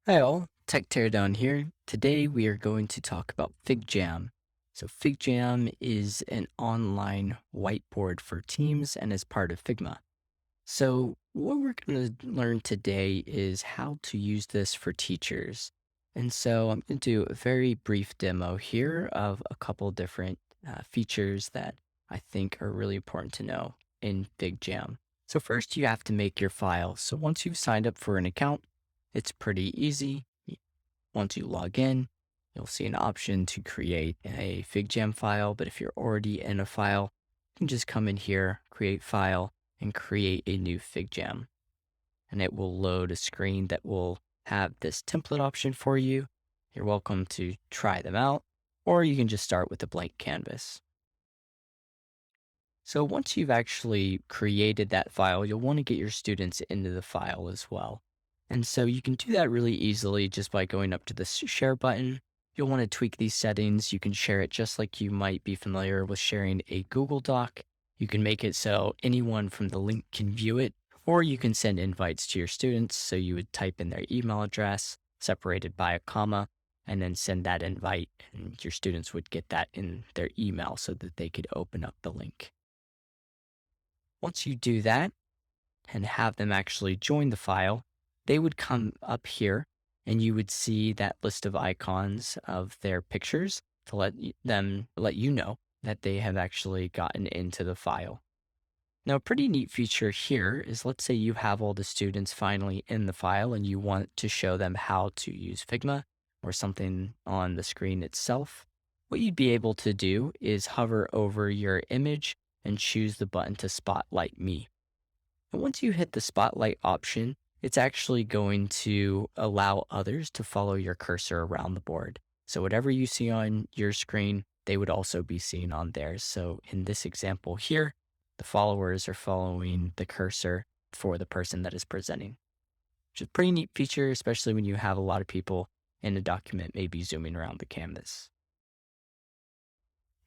Hi all, Tech Teardown here. Today we are going to talk about FigJam. So FigJam is an online whiteboard for teams and is part of Figma. So what we're going to learn today is how to use this for teachers. And so I'm going to do a very brief demo here of a couple different features that I think are really important to know in FigJam. So first you have to make your file. So once you've signed up for an account, it's pretty easy. Once you log in, you'll see an option to create a FigJam file. But if you're already in a file, you can just come in here, create file, and create a new FigJam. And it will load a screen that will have this template option for you. You're welcome to try them out, or you can just start with a blank canvas. So once you've actually created that file, you'll want to get your students into the file as well. And so you can do that really easily just by going up to the share button. You'll want to tweak these settings. You can share it just like you might be familiar with sharing a Google Doc. You can make it so anyone from the link can view it, or you can send invites to your students. So you would type in their email address separated by a comma and then send that invite, and your students would get that in their email so that they could open up the link. Once you do that and have them actually join the file, they would come up here and you would see that list of icons of their pictures to let you know that they have actually gotten into the file. Now, a pretty neat feature here is, let's say you have all the students finally in the file and you want to show them how to use Figma or something on the screen itself. What you'd be able to do is hover over your image and choose the button to spotlight me. And once you hit the spotlight option, it's actually going to allow others to follow your cursor around the board. So whatever you see on your screen, they would also be seen on theirs. So in this example here, the followers are following the cursor for the person that is presenting, which is a pretty neat feature, especially when you have a lot of people in a document maybe zooming around the canvas.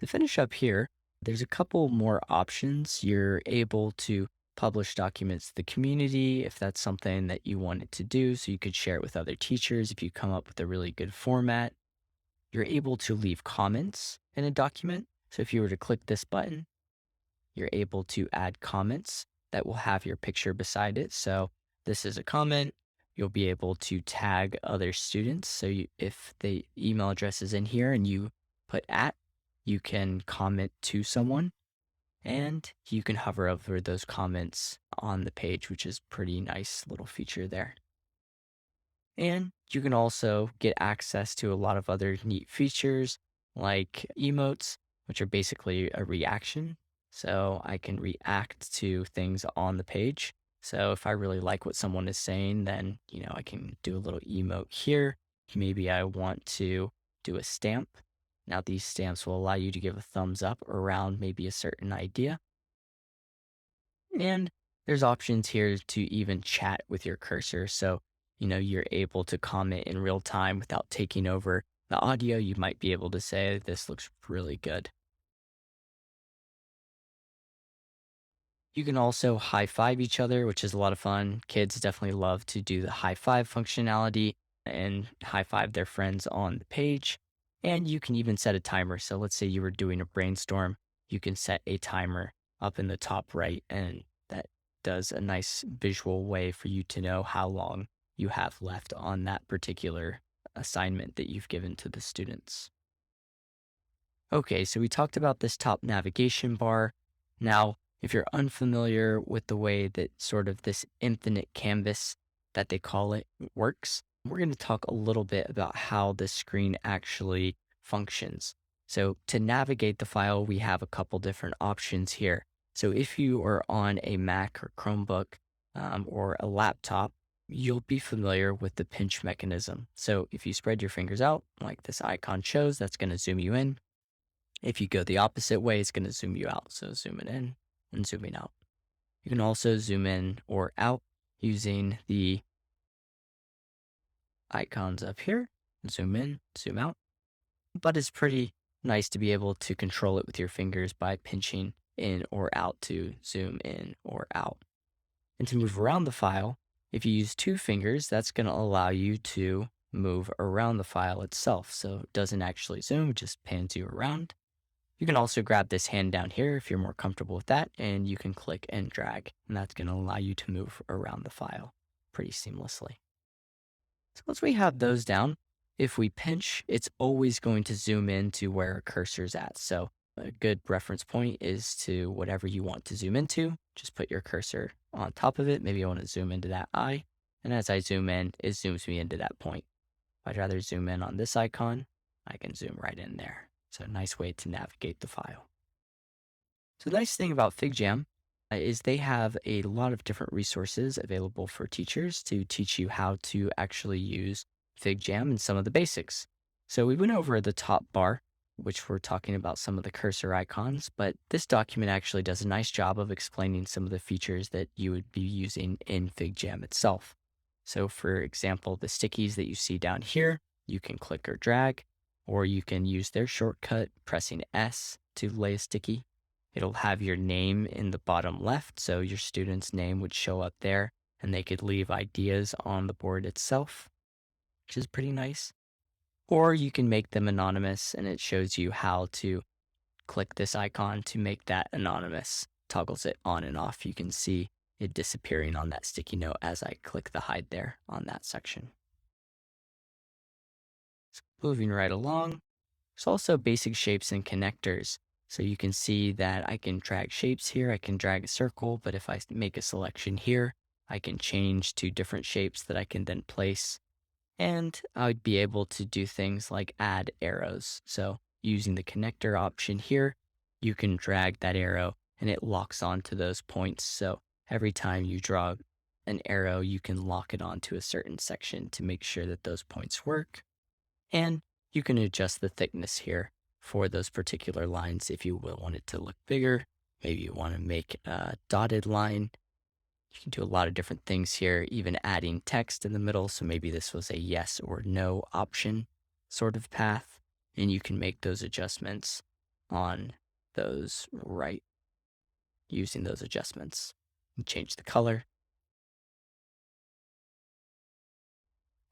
To finish up here, there's a couple more options. You're able to publish documents to the community if that's something that you wanted to do, so you could share it with other teachers if you come up with a really good format. You're able to leave comments in a document. So if you were to click this button, you're able to add comments that will have your picture beside it. So this is a comment. You'll be able to tag other students. So if the email address is in here and you put at, you can comment to someone and you can hover over those comments on the page, which is pretty nice little feature there. And you can also get access to a lot of other neat features like emotes, which are basically a reaction. So I can react to things on the page. So if I really like what someone is saying, then, I can do a little emote here. Maybe I want to do a stamp. Now these stamps will allow you to give a thumbs up around maybe a certain idea. And there's options here to even chat with your cursor. So, you're able to comment in real time without taking over the audio. You might be able to say, this looks really good. You can also high five each other, which is a lot of fun. Kids definitely love to do the high five functionality and high five their friends on the page. And you can even set a timer. So let's say you were doing a brainstorm, you can set a timer up in the top right, and that does a nice visual way for you to know how long you have left on that particular assignment that you've given to the students. Okay, so we talked about this top navigation bar. Now, if you're unfamiliar with the way that sort of this infinite canvas that they call it works, we're going to talk a little bit about how this screen actually functions. So to navigate the file, we have a couple different options here. So if you are on a Mac or Chromebook or a laptop, you'll be familiar with the pinch mechanism. So if you spread your fingers out like this icon shows, that's going to zoom you in. If you go the opposite way, it's going to zoom you out. So zooming in and zooming out. You can also zoom in or out using the icons up here. Zoom in, zoom out. But it's pretty nice to be able to control it with your fingers by pinching in or out to zoom in or out. And to move around the file, If you use two fingers, that's going to allow you to move around the file itself. So it doesn't actually zoom, it just pans you around. You can also grab this hand down here if you're more comfortable with that, and you can click and drag, and that's going to allow you to move around the file pretty seamlessly. So once we have those down, if we pinch, it's always going to zoom in to where our cursor's at. So a good reference point is to whatever you want to zoom into. Just put your cursor on top of it. Maybe I want to zoom into that eye. And as I zoom in, it zooms me into that point. If I'd rather zoom in on this icon, I can zoom right in there. So a nice way to navigate the file. So the nice thing about FigJam is they have a lot of different resources available for teachers to teach you how to actually use FigJam and some of the basics. So we went over the top bar, which we're talking about some of the cursor icons, but this document actually does a nice job of explaining some of the features that you would be using in FigJam itself. So for example, the stickies that you see down here, you can click or drag, or you can use their shortcut pressing S to lay a sticky. It'll have your name in the bottom left, so your student's name would show up there, and they could leave ideas on the board itself, which is pretty nice. Or you can make them anonymous, and it shows you how to click this icon to make that anonymous. Toggles it on and off. You can see it disappearing on that sticky note as I click the hide there on that section. So moving right along, there's also basic shapes and connectors. So you can see that I can drag shapes here. I can drag a circle, but if I make a selection here, I can change to different shapes that I can then place. And I would be able to do things like add arrows. So using the connector option here, you can drag that arrow and it locks onto those points. So every time you draw an arrow, you can lock it onto a certain section to make sure that those points work. And you can adjust the thickness here for those particular lines if you will want it to look bigger. Maybe you want to make a dotted line. You can do a lot of different things here, even adding text in the middle. So maybe this was a yes or no option sort of path. And you can make those adjustments on those right using those adjustments. And change the color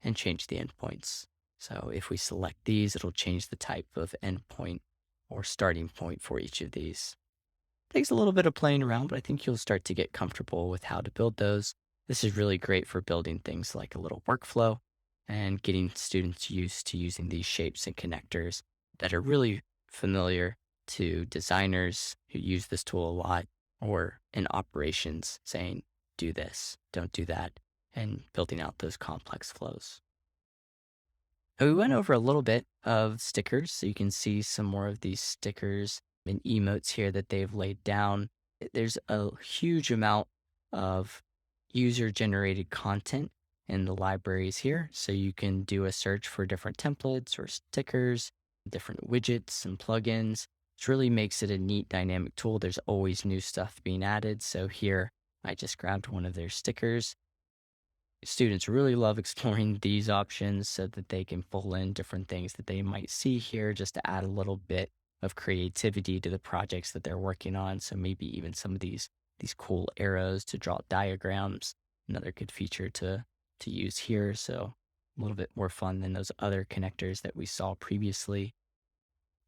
and change the endpoints. So if we select these, it'll change the type of endpoint or starting point for each of these. Takes a little bit of playing around, but I think you'll start to get comfortable with how to build those. This is really great for building things like a little workflow and getting students used to using these shapes and connectors that are really familiar to designers who use this tool a lot or in operations saying, do this, don't do that, and building out those complex flows. We went over a little bit of stickers, so you can see some more of these stickers and emotes here that they've laid down. There's a huge amount of user-generated content in the libraries here, so you can do a search for different templates or stickers, different widgets and plugins. Which really makes it a neat dynamic tool. There's always new stuff being added. So here, I just grabbed one of their stickers. Students really love exploring these options so that they can pull in different things that they might see here just to add a little bit of creativity to the projects that they're working on. So maybe even some of these cool arrows to draw diagrams, another good feature to use here. So a little bit more fun than those other connectors that we saw previously.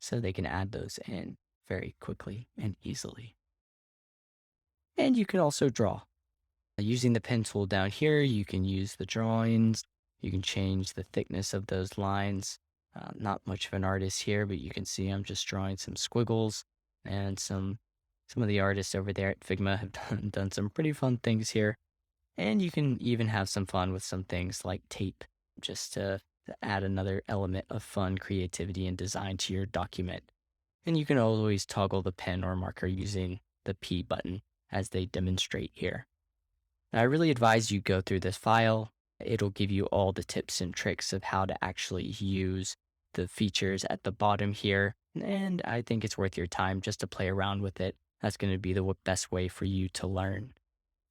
So they can add those in very quickly and easily. And you can also draw. Using the pen tool down here, you can use the drawings. You can change the thickness of those lines. Not much of an artist here, but you can see I'm just drawing some squiggles, and some of the artists over there at Figma have done some pretty fun things here. And you can even have some fun with some things like tape, just to add another element of fun, creativity, and design to your document. And you can always toggle the pen or marker using the P button as they demonstrate here. I really advise you go through this file. It'll give you all the tips and tricks of how to actually use the features at the bottom here. And I think it's worth your time just to play around with it. That's going to be the best way for you to learn.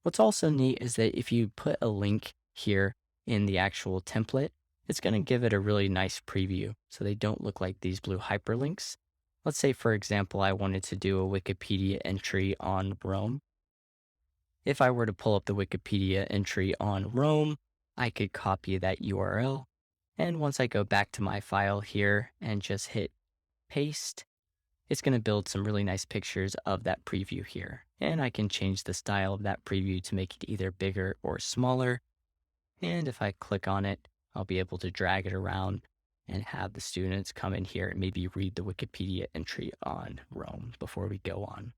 What's also neat is that if you put a link here in the actual template, it's going to give it a really nice preview so they don't look like these blue hyperlinks. Let's say, for example, I wanted to do a Wikipedia entry on Rome. if I were to pull up the Wikipedia entry on Rome, I could copy that URL. And once I go back to my file here and just hit paste, it's going to build some really nice pictures of that preview here. And I can change the style of that preview to make it either bigger or smaller. And if I click on it, I'll be able to drag it around and have the students come in here and maybe read the Wikipedia entry on Rome before we go on.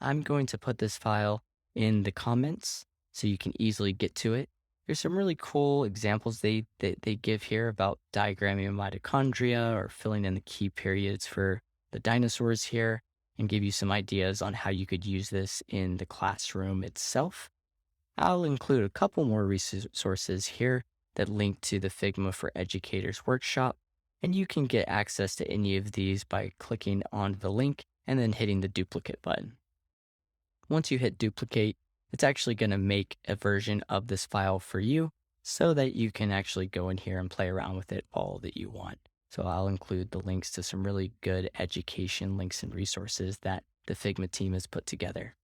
I'm going to put this file in the comments so you can easily get to it. There's some really cool examples they give here about diagramming mitochondria or filling in the key periods for the dinosaurs here, and give you some ideas on how you could use this in the classroom itself. I'll include a couple more resources here that link to the Figma for Educators workshop, and you can get access to any of these by clicking on the link and then hitting the duplicate button. Once you hit duplicate, it's actually going to make a version of this file for you so that you can actually go in here and play around with it all that you want. So I'll include the links to some really good education links and resources that the Figma team has put together.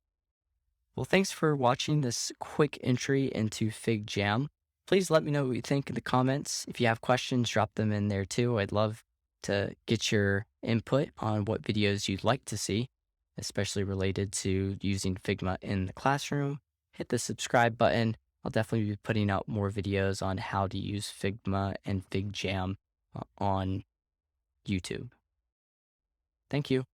Well, thanks for watching this quick entry into FigJam. Please let me know what you think in the comments. If you have questions, drop them in there too. I'd love to get your input on what videos you'd like to see, especially related to using Figma in the classroom. Hit the subscribe button. I'll definitely be putting out more videos on how to use Figma and FigJam on YouTube. Thank you.